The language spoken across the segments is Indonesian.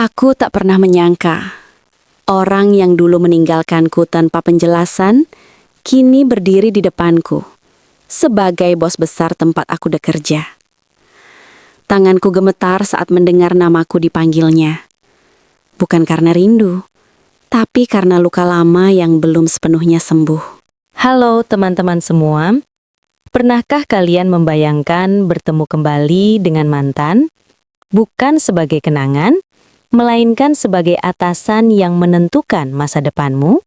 Aku tak pernah menyangka, orang yang dulu meninggalkanku tanpa penjelasan, kini berdiri di depanku, sebagai bos besar tempat aku bekerja. Tanganku gemetar saat mendengar namaku dipanggilnya. Bukan karena rindu, tapi karena luka lama yang belum sepenuhnya sembuh. Halo teman-teman semua, pernahkah kalian membayangkan bertemu kembali dengan mantan? Bukan sebagai kenangan, melainkan sebagai atasan yang menentukan masa depanmu?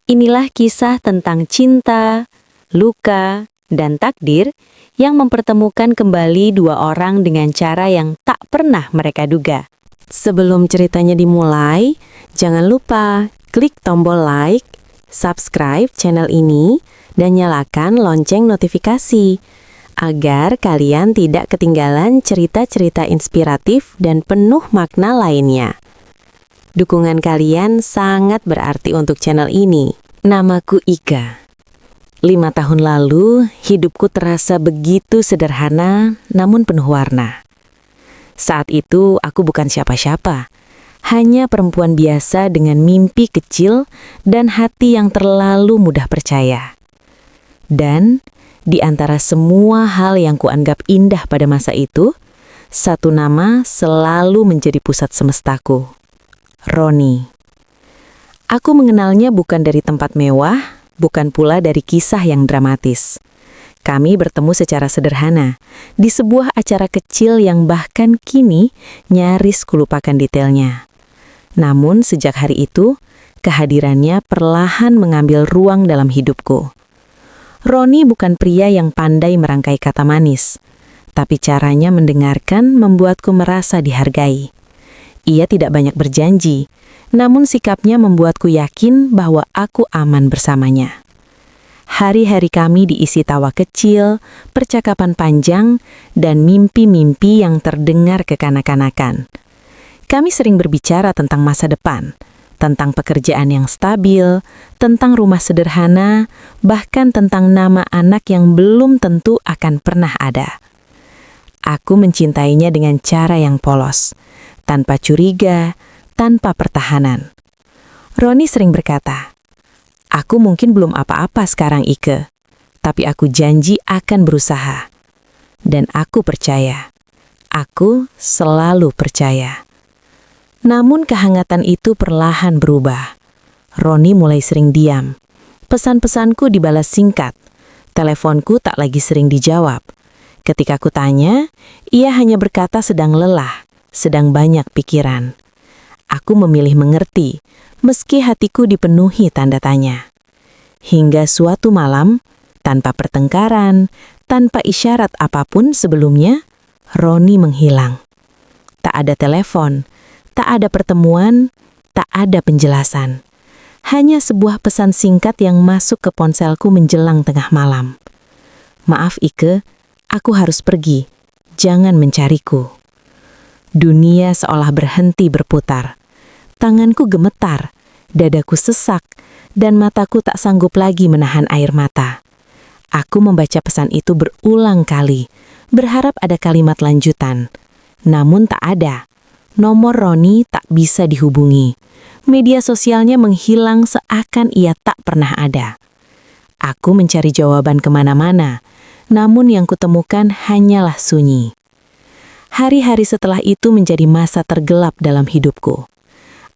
Inilah kisah tentang cinta, luka, dan takdir yang mempertemukan kembali dua orang dengan cara yang tak pernah mereka duga. Sebelum ceritanya dimulai, jangan lupa klik tombol like, subscribe channel ini, dan nyalakan lonceng notifikasi agar kalian tidak ketinggalan cerita-cerita inspiratif dan penuh makna lainnya. Dukungan kalian sangat berarti untuk channel ini. Namaku Ika. 5 tahun lalu, hidupku terasa begitu sederhana namun penuh warna. Saat itu aku bukan siapa-siapa, hanya perempuan biasa dengan mimpi kecil dan hati yang terlalu mudah percaya. Dan di antara semua hal yang kuanggap indah pada masa itu, satu nama selalu menjadi pusat semestaku. Roni. Aku mengenalnya bukan dari tempat mewah, bukan pula dari kisah yang dramatis. Kami bertemu secara sederhana, di sebuah acara kecil yang bahkan kini nyaris kulupakan detailnya. Namun sejak hari itu, kehadirannya perlahan mengambil ruang dalam hidupku. Roni bukan pria yang pandai merangkai kata manis, tapi caranya mendengarkan membuatku merasa dihargai. Ia tidak banyak berjanji, namun sikapnya membuatku yakin bahwa aku aman bersamanya. Hari-hari kami diisi tawa kecil, percakapan panjang, dan mimpi-mimpi yang terdengar kekanak-kanakan. Kami sering berbicara tentang masa depan, tentang pekerjaan yang stabil, tentang rumah sederhana, bahkan tentang nama anak yang belum tentu akan pernah ada. Aku mencintainya dengan cara yang polos, tanpa curiga, tanpa pertahanan. Roni sering berkata, "Aku mungkin belum apa-apa sekarang, Ike, tapi aku janji akan berusaha." Dan aku percaya. Aku selalu percaya. Namun kehangatan itu perlahan berubah. Roni mulai sering diam. Pesan-pesanku dibalas singkat. Teleponku tak lagi sering dijawab. Ketika ku tanya, ia hanya berkata sedang lelah, sedang banyak pikiran. Aku memilih mengerti, meski hatiku dipenuhi tanda tanya. Hingga suatu malam, tanpa pertengkaran, tanpa isyarat apapun sebelumnya, Roni menghilang. Tak ada telepon, tak ada pertemuan, tak ada penjelasan. Hanya sebuah pesan singkat yang masuk ke ponselku menjelang tengah malam. "Maaf Ike, aku harus pergi. Jangan mencariku." Dunia seolah berhenti berputar. Tanganku gemetar, dadaku sesak, dan mataku tak sanggup lagi menahan air mata. Aku membaca pesan itu berulang kali, berharap ada kalimat lanjutan. Namun tak ada. Nomor Roni tak bisa dihubungi. Media sosialnya menghilang seakan ia tak pernah ada. Aku mencari jawaban kemana-mana, namun yang kutemukan hanyalah sunyi. Hari-hari setelah itu menjadi masa tergelap dalam hidupku.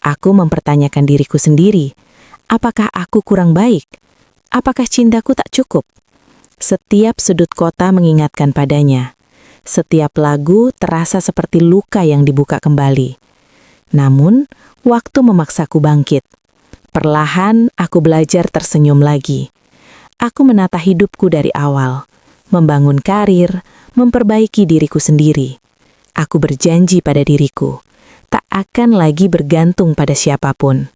Aku mempertanyakan diriku sendiri, apakah aku kurang baik? Apakah cintaku tak cukup? Setiap sudut kota mengingatkan padanya. Setiap lagu terasa seperti luka yang dibuka kembali. Namun, waktu memaksaku bangkit. Perlahan aku belajar tersenyum lagi. Aku menata hidupku dari awal, membangun karir, memperbaiki diriku sendiri. Aku berjanji pada diriku, tak akan lagi bergantung pada siapapun.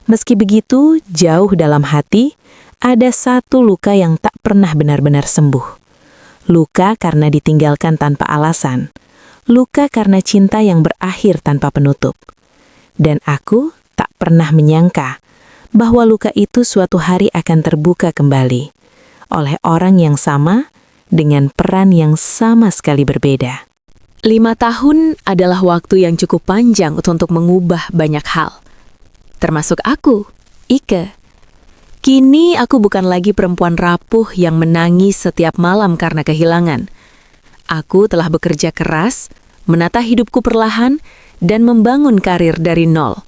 Meski begitu, jauh dalam hati, ada satu luka yang tak pernah benar-benar sembuh. Luka karena ditinggalkan tanpa alasan. Luka karena cinta yang berakhir tanpa penutup. Dan aku tak pernah menyangka bahwa luka itu suatu hari akan terbuka kembali oleh orang yang sama dengan peran yang sama sekali berbeda. 5 tahun adalah waktu yang cukup panjang untuk mengubah banyak hal. Termasuk aku, Ike. Kini aku bukan lagi perempuan rapuh yang menangis setiap malam karena kehilangan. Aku telah bekerja keras, menata hidupku perlahan, dan membangun karir dari nol.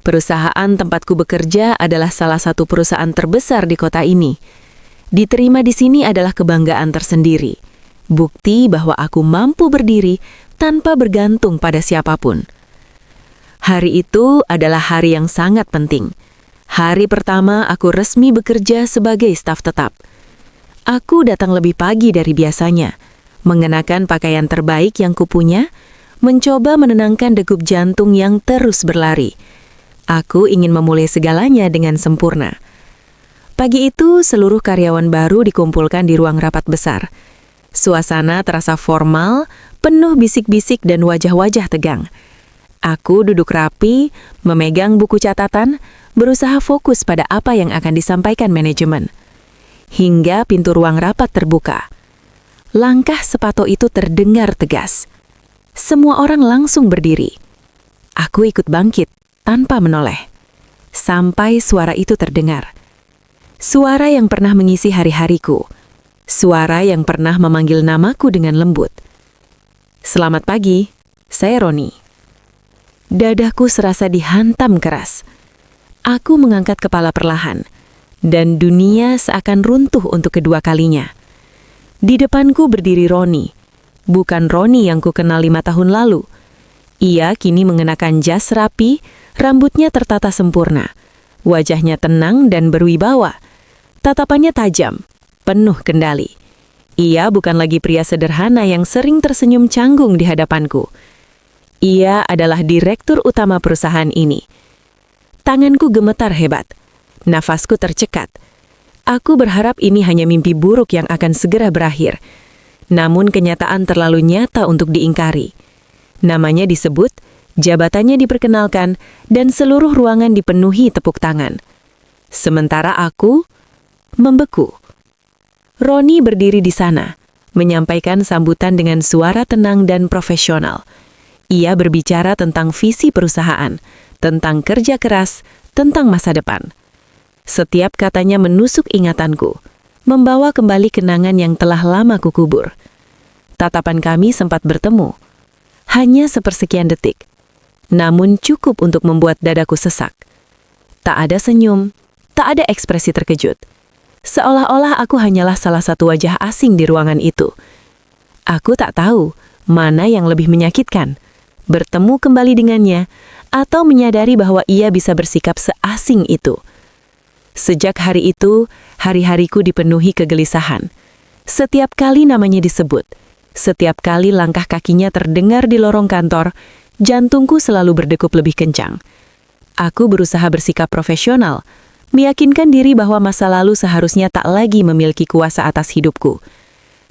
Perusahaan tempatku bekerja adalah salah satu perusahaan terbesar di kota ini. Diterima di sini adalah kebanggaan tersendiri. Bukti bahwa aku mampu berdiri tanpa bergantung pada siapapun. Hari itu adalah hari yang sangat penting. Hari pertama aku resmi bekerja sebagai staf tetap. Aku datang lebih pagi dari biasanya, mengenakan pakaian terbaik yang kupunya, mencoba menenangkan degup jantung yang terus berlari. Aku ingin memulai segalanya dengan sempurna. Pagi itu, seluruh karyawan baru dikumpulkan di ruang rapat besar. Suasana terasa formal, penuh bisik-bisik dan wajah-wajah tegang. Aku duduk rapi, memegang buku catatan, berusaha fokus pada apa yang akan disampaikan manajemen. Hingga pintu ruang rapat terbuka. Langkah Sepato itu terdengar tegas. Semua orang langsung berdiri. Aku ikut bangkit, tanpa menoleh. Sampai suara itu terdengar. Suara yang pernah mengisi hari-hariku. Suara yang pernah memanggil namaku dengan lembut. Selamat pagi, saya Roni. Dadaku serasa dihantam keras. Aku mengangkat kepala perlahan, dan dunia seakan runtuh untuk kedua kalinya. Di depanku berdiri Roni, bukan Roni yang kukenal 5 tahun lalu. Ia kini mengenakan jas rapi, rambutnya tertata sempurna. Wajahnya tenang dan berwibawa. Tatapannya tajam, penuh kendali. Ia bukan lagi pria sederhana yang sering tersenyum canggung di hadapanku. Ia adalah direktur utama perusahaan ini. Tanganku gemetar hebat. Nafasku tercekat. Aku berharap ini hanya mimpi buruk yang akan segera berakhir. Namun kenyataan terlalu nyata untuk diingkari. Namanya disebut, jabatannya diperkenalkan, dan seluruh ruangan dipenuhi tepuk tangan. Sementara aku membeku. Roni berdiri di sana, menyampaikan sambutan dengan suara tenang dan profesional. Ia berbicara tentang visi perusahaan, tentang kerja keras, tentang masa depan. Setiap katanya menusuk ingatanku, membawa kembali kenangan yang telah lama kukubur. Tatapan kami sempat bertemu, hanya sepersekian detik, namun cukup untuk membuat dadaku sesak. Tak ada senyum, tak ada ekspresi terkejut. Seolah-olah aku hanyalah salah satu wajah asing di ruangan itu. Aku tak tahu mana yang lebih menyakitkan, bertemu kembali dengannya, atau menyadari bahwa ia bisa bersikap seasing itu. Sejak hari itu, hari-hariku dipenuhi kegelisahan. Setiap kali namanya disebut, setiap kali langkah kakinya terdengar di lorong kantor, jantungku selalu berdegup lebih kencang. Aku berusaha bersikap profesional, meyakinkan diri bahwa masa lalu seharusnya tak lagi memiliki kuasa atas hidupku.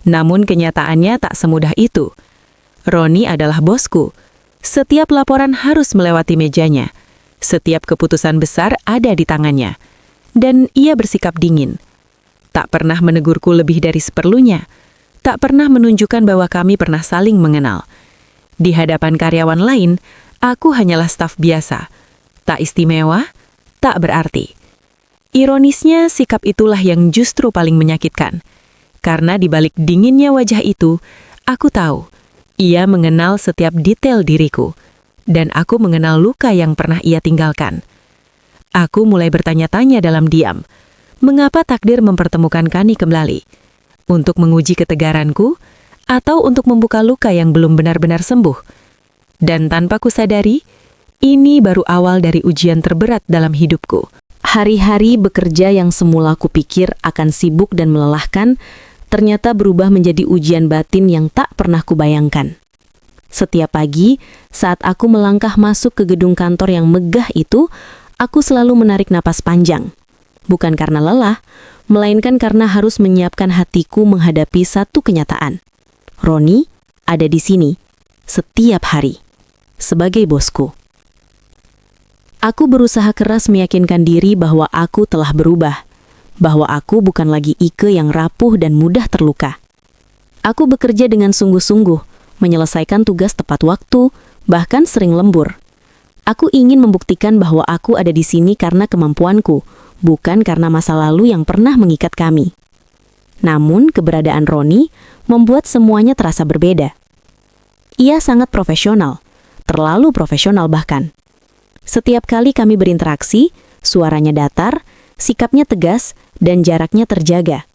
Namun kenyataannya tak semudah itu. Roni adalah bosku. Setiap laporan harus melewati mejanya. Setiap keputusan besar ada di tangannya. Dan ia bersikap dingin. Tak pernah menegurku lebih dari seperlunya. Tak pernah menunjukkan bahwa kami pernah saling mengenal. Di hadapan karyawan lain, aku hanyalah staf biasa. Tak istimewa, tak berarti. Ironisnya, sikap itulah yang justru paling menyakitkan. Karena di balik dinginnya wajah itu, aku tahu ia mengenal setiap detail diriku, dan aku mengenal luka yang pernah ia tinggalkan. Aku mulai bertanya-tanya dalam diam, mengapa takdir mempertemukan kami kembali? Untuk menguji ketegaranku, atau untuk membuka luka yang belum benar-benar sembuh? Dan tanpa kusadari, ini baru awal dari ujian terberat dalam hidupku. Hari-hari bekerja yang semula kupikir akan sibuk dan melelahkan, ternyata berubah menjadi ujian batin yang tak pernah kubayangkan. Setiap pagi, saat aku melangkah masuk ke gedung kantor yang megah itu, aku selalu menarik napas panjang. Bukan karena lelah, melainkan karena harus menyiapkan hatiku menghadapi satu kenyataan. Roni ada di sini, setiap hari, sebagai bosku. Aku berusaha keras meyakinkan diri bahwa aku telah berubah, bahwa aku bukan lagi Ike yang rapuh dan mudah terluka. Aku bekerja dengan sungguh-sungguh, menyelesaikan tugas tepat waktu, bahkan sering lembur. Aku ingin membuktikan bahwa aku ada di sini karena kemampuanku, bukan karena masa lalu yang pernah mengikat kami. Namun, keberadaan Roni membuat semuanya terasa berbeda. Ia sangat profesional, terlalu profesional bahkan. Setiap kali kami berinteraksi, suaranya datar, sikapnya tegas, dan jaraknya terjaga.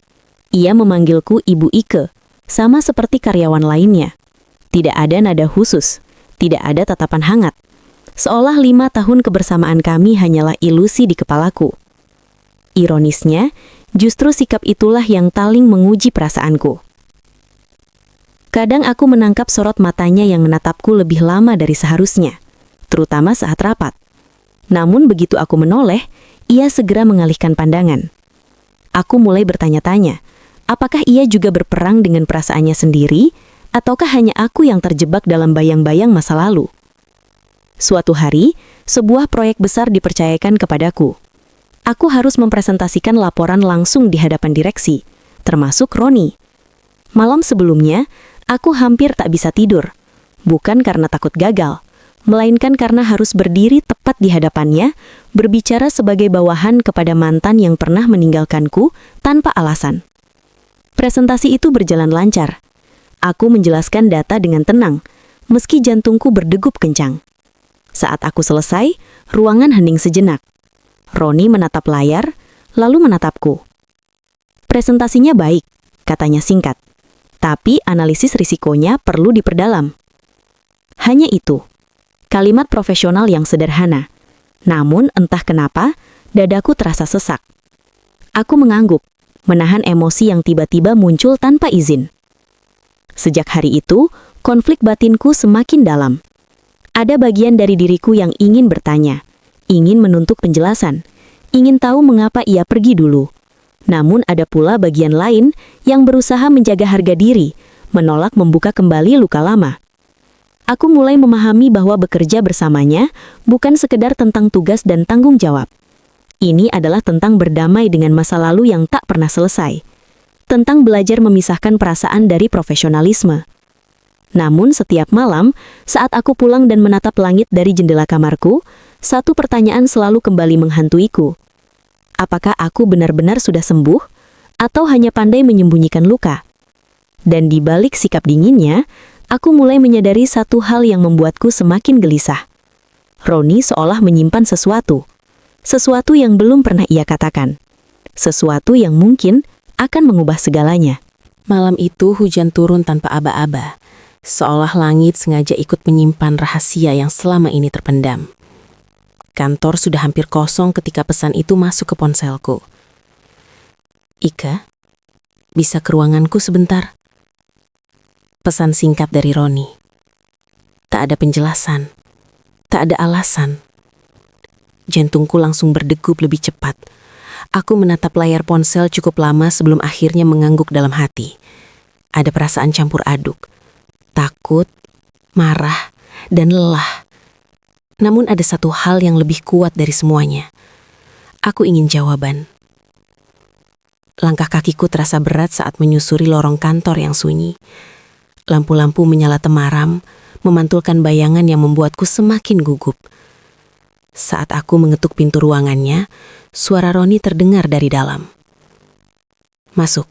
Ia memanggilku Ibu Ike, sama seperti karyawan lainnya. Tidak ada nada khusus, tidak ada tatapan hangat. Seolah 5 tahun kebersamaan kami hanyalah ilusi di kepalaku. Ironisnya, justru sikap itulah yang paling menguji perasaanku. Kadang aku menangkap sorot matanya yang menatapku lebih lama dari seharusnya, terutama saat rapat. Namun begitu aku menoleh, ia segera mengalihkan pandangan. Aku mulai bertanya-tanya, apakah ia juga berperang dengan perasaannya sendiri, ataukah hanya aku yang terjebak dalam bayang-bayang masa lalu? Suatu hari, sebuah proyek besar dipercayakan kepadaku. Aku harus mempresentasikan laporan langsung di hadapan direksi, termasuk Roni. Malam sebelumnya, aku hampir tak bisa tidur. Bukan karena takut gagal, melainkan karena harus berdiri tepat di hadapannya, berbicara sebagai bawahan kepada mantan yang pernah meninggalkanku tanpa alasan. Presentasi itu berjalan lancar. Aku menjelaskan data dengan tenang, meski jantungku berdegup kencang. Saat aku selesai, ruangan hening sejenak. Roni menatap layar, lalu menatapku. Presentasinya baik, katanya singkat. Tapi analisis risikonya perlu diperdalam. Hanya itu. Kalimat profesional yang sederhana. Namun entah kenapa, dadaku terasa sesak. Aku mengangguk, menahan emosi yang tiba-tiba muncul tanpa izin. Sejak hari itu, konflik batinku semakin dalam. Ada bagian dari diriku yang ingin bertanya, ingin menuntut penjelasan, ingin tahu mengapa ia pergi dulu. Namun ada pula bagian lain yang berusaha menjaga harga diri, menolak membuka kembali luka lama. Aku mulai memahami bahwa bekerja bersamanya bukan sekedar tentang tugas dan tanggung jawab. Ini adalah tentang berdamai dengan masa lalu yang tak pernah selesai. Tentang belajar memisahkan perasaan dari profesionalisme. Namun setiap malam, saat aku pulang dan menatap langit dari jendela kamarku, satu pertanyaan selalu kembali menghantuiku. Apakah aku benar-benar sudah sembuh, atau hanya pandai menyembunyikan luka? Dan di balik sikap dinginnya, aku mulai menyadari satu hal yang membuatku semakin gelisah. Roni seolah menyimpan sesuatu. Sesuatu yang belum pernah ia katakan. Sesuatu yang mungkin akan mengubah segalanya. Malam itu hujan turun tanpa aba-aba. Seolah langit sengaja ikut menyimpan rahasia yang selama ini terpendam. Kantor sudah hampir kosong ketika pesan itu masuk ke ponselku. Ika, bisa ke ruanganku sebentar? Pesan singkat dari Roni. Tak ada penjelasan, tak ada alasan. Jantungku langsung berdegup lebih cepat. Aku menatap layar ponsel cukup lama sebelum akhirnya mengangguk dalam hati. Ada perasaan campur aduk. Takut, marah, dan lelah. Namun ada satu hal yang lebih kuat dari semuanya. Aku ingin jawaban. Langkah kakiku terasa berat saat menyusuri lorong kantor yang sunyi. Lampu-lampu menyala temaram, memantulkan bayangan yang membuatku semakin gugup. Saat aku mengetuk pintu ruangannya, suara Roni terdengar dari dalam. Masuk.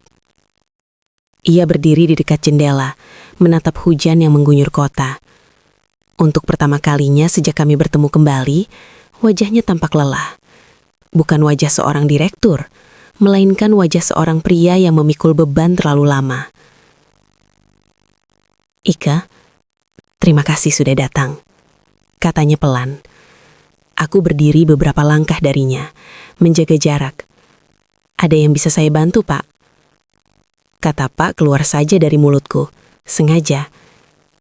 Ia berdiri di dekat jendela, menatap hujan yang mengguyur kota. Untuk pertama kalinya sejak kami bertemu kembali, wajahnya tampak lelah. Bukan wajah seorang direktur, melainkan wajah seorang pria yang memikul beban terlalu lama. Ika, terima kasih sudah datang, katanya pelan. Aku berdiri beberapa langkah darinya, menjaga jarak. Ada yang bisa saya bantu, Pak? Kata Pak keluar saja dari mulutku, sengaja,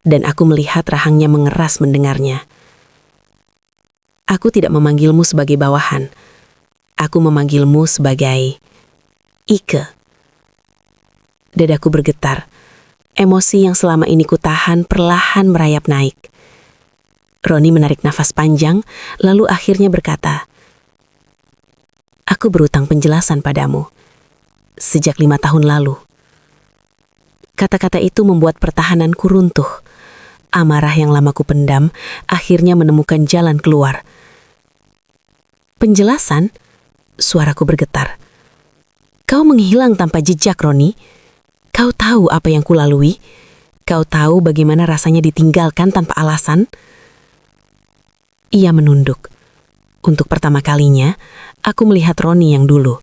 dan aku melihat rahangnya mengeras mendengarnya. Aku tidak memanggilmu sebagai bawahan. Aku memanggilmu sebagai Ike. Dadaku bergetar. Emosi yang selama ini kutahan perlahan merayap naik. Roni menarik nafas panjang, lalu akhirnya berkata, "Aku berutang penjelasan padamu. Sejak 5 tahun lalu." Kata-kata itu membuat pertahananku runtuh, Amarah yang lama ku pendam akhirnya menemukan jalan keluar. Penjelasan? Suaraku bergetar. Kau menghilang tanpa jejak, Roni. Kau tahu apa yang kulalui? Kau tahu bagaimana rasanya ditinggalkan tanpa alasan? Ia menunduk. Untuk pertama kalinya, aku melihat Roni yang dulu,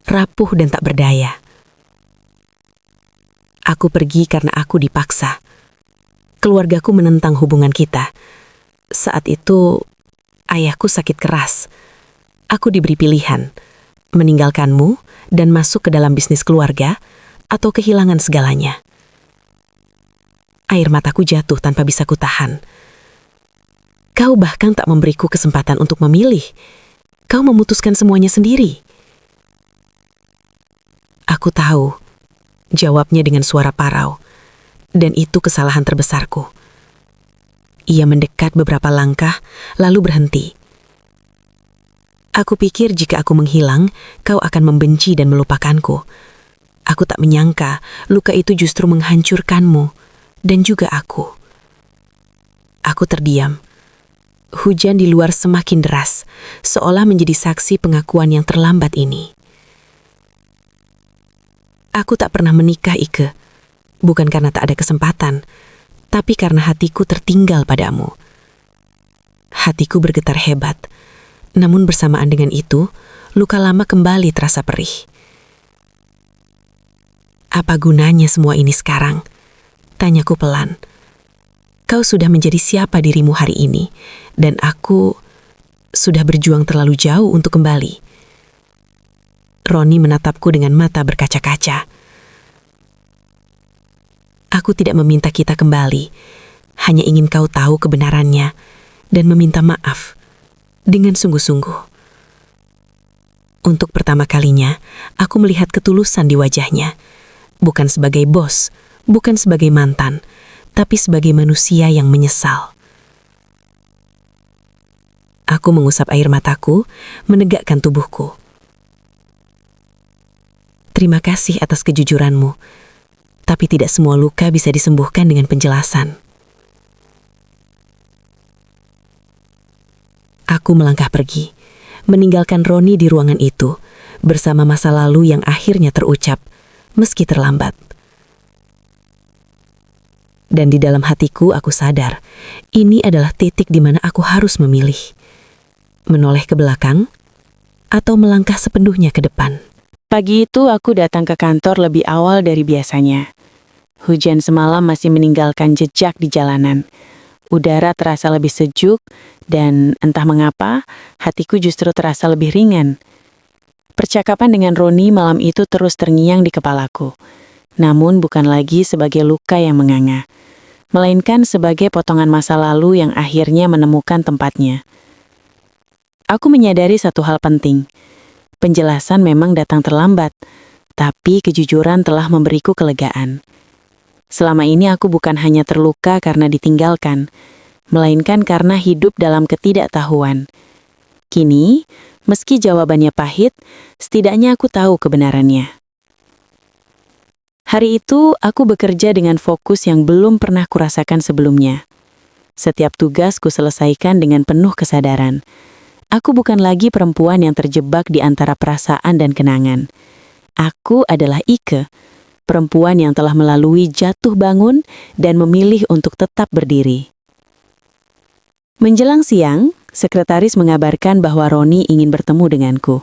rapuh dan tak berdaya. Aku pergi karena aku dipaksa. Keluargaku menentang hubungan kita. Saat itu, ayahku sakit keras. Aku diberi pilihan, meninggalkanmu dan masuk ke dalam bisnis keluarga, atau kehilangan segalanya. Air mataku jatuh tanpa bisa kutahan. Kau bahkan tak memberiku kesempatan untuk memilih. Kau memutuskan semuanya sendiri. Aku tahu, jawabnya dengan suara parau, dan itu kesalahan terbesarku. Ia mendekat beberapa langkah, lalu berhenti. Aku pikir jika aku menghilang, kau akan membenci dan melupakanku. Aku tak menyangka luka itu justru menghancurkanmu, dan juga aku. Aku terdiam. Hujan di luar semakin deras, seolah menjadi saksi pengakuan yang terlambat ini. Aku tak pernah menikah, Ike. Bukan karena tak ada kesempatan, tapi karena hatiku tertinggal padamu. Hatiku bergetar hebat. Namun bersamaan dengan itu, luka lama kembali terasa perih. Apa gunanya semua ini sekarang? Tanyaku pelan. Kau sudah menjadi siapa dirimu hari ini, dan aku sudah berjuang terlalu jauh untuk kembali. Roni menatapku dengan mata berkaca-kaca. Aku tidak meminta kita kembali, hanya ingin kau tahu kebenarannya dan meminta maaf. Dengan sungguh-sungguh. Untuk pertama kalinya, aku melihat ketulusan di wajahnya. Bukan sebagai bos, bukan sebagai mantan, tapi sebagai manusia yang menyesal. Aku mengusap air mataku, menegakkan tubuhku. Terima kasih atas kejujuranmu, tapi tidak semua luka bisa disembuhkan dengan penjelasan. Aku melangkah pergi, meninggalkan Roni di ruangan itu, bersama masa lalu yang akhirnya terucap, meski terlambat. Dan di dalam hatiku aku sadar, ini adalah titik di mana aku harus memilih. Menoleh ke belakang, atau melangkah sepenuhnya ke depan. Pagi itu aku datang ke kantor lebih awal dari biasanya. Hujan semalam masih meninggalkan jejak di jalanan. Udara terasa lebih sejuk, dan entah mengapa, hatiku justru terasa lebih ringan. Percakapan dengan Roni malam itu terus terngiang di kepalaku, namun bukan lagi sebagai luka yang menganga, melainkan sebagai potongan masa lalu yang akhirnya menemukan tempatnya. Aku menyadari satu hal penting. Penjelasan memang datang terlambat, tapi kejujuran telah memberiku kelegaan. Selama ini aku bukan hanya terluka karena ditinggalkan, melainkan karena hidup dalam ketidaktahuan. Kini, meski jawabannya pahit, setidaknya aku tahu kebenarannya. Hari itu, aku bekerja dengan fokus yang belum pernah kurasakan sebelumnya. Setiap tugas kuselesaikan dengan penuh kesadaran. Aku bukan lagi perempuan yang terjebak di antara perasaan dan kenangan. Aku adalah Ike, perempuan yang telah melalui jatuh bangun dan memilih untuk tetap berdiri. Menjelang siang, sekretaris mengabarkan bahwa Roni ingin bertemu denganku.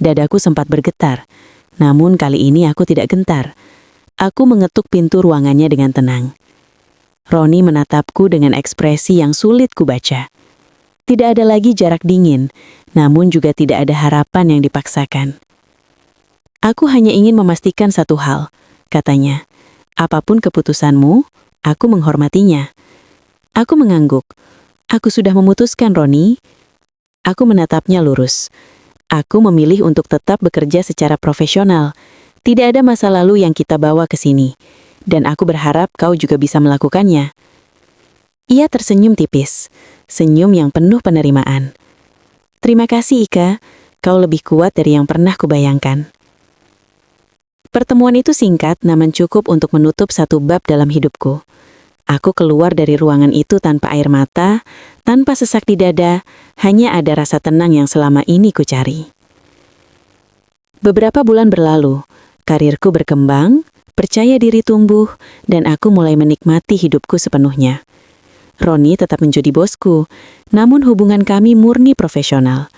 Dadaku sempat bergetar, namun kali ini aku tidak gentar. Aku mengetuk pintu ruangannya dengan tenang. Roni menatapku dengan ekspresi yang sulit kubaca. Tidak ada lagi jarak dingin, namun juga tidak ada harapan yang dipaksakan. Aku hanya ingin memastikan satu hal, katanya. Apapun keputusanmu, aku menghormatinya. Aku mengangguk. Aku sudah memutuskan, Roni. Aku menatapnya lurus. Aku memilih untuk tetap bekerja secara profesional. Tidak ada masa lalu yang kita bawa ke sini. Dan aku berharap kau juga bisa melakukannya. Ia tersenyum tipis. Senyum yang penuh penerimaan. Terima kasih, Ika. Kau lebih kuat dari yang pernah kubayangkan. Pertemuan itu singkat namun cukup untuk menutup satu bab dalam hidupku. Aku keluar dari ruangan itu tanpa air mata, tanpa sesak di dada, hanya ada rasa tenang yang selama ini ku cari. Beberapa bulan berlalu, karirku berkembang, percaya diri tumbuh, dan aku mulai menikmati hidupku sepenuhnya. Roni tetap menjadi bosku, namun hubungan kami murni profesional.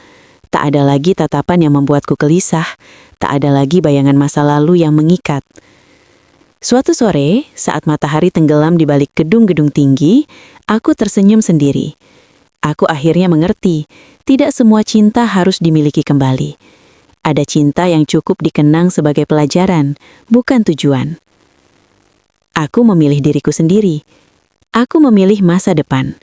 Tak ada lagi tatapan yang membuatku gelisah, tak ada lagi bayangan masa lalu yang mengikat. Suatu sore, saat matahari tenggelam di balik gedung-gedung tinggi, aku tersenyum sendiri. Aku akhirnya mengerti, tidak semua cinta harus dimiliki kembali. Ada cinta yang cukup dikenang sebagai pelajaran, bukan tujuan. Aku memilih diriku sendiri. Aku memilih masa depan.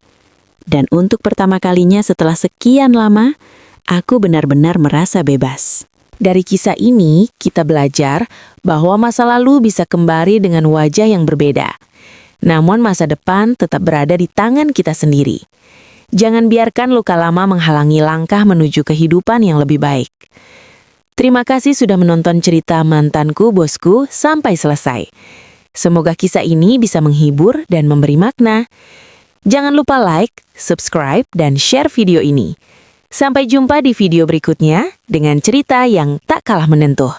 Dan untuk pertama kalinya setelah sekian lama, aku benar-benar merasa bebas. Dari kisah ini, kita belajar bahwa masa lalu bisa kembali dengan wajah yang berbeda. Namun masa depan tetap berada di tangan kita sendiri. Jangan biarkan luka lama menghalangi langkah menuju kehidupan yang lebih baik. Terima kasih sudah menonton cerita Mantanku Bosku sampai selesai. Semoga kisah ini bisa menghibur dan memberi makna. Jangan lupa like, subscribe, dan share video ini. Sampai jumpa di video berikutnya dengan cerita yang tak kalah menyentuh.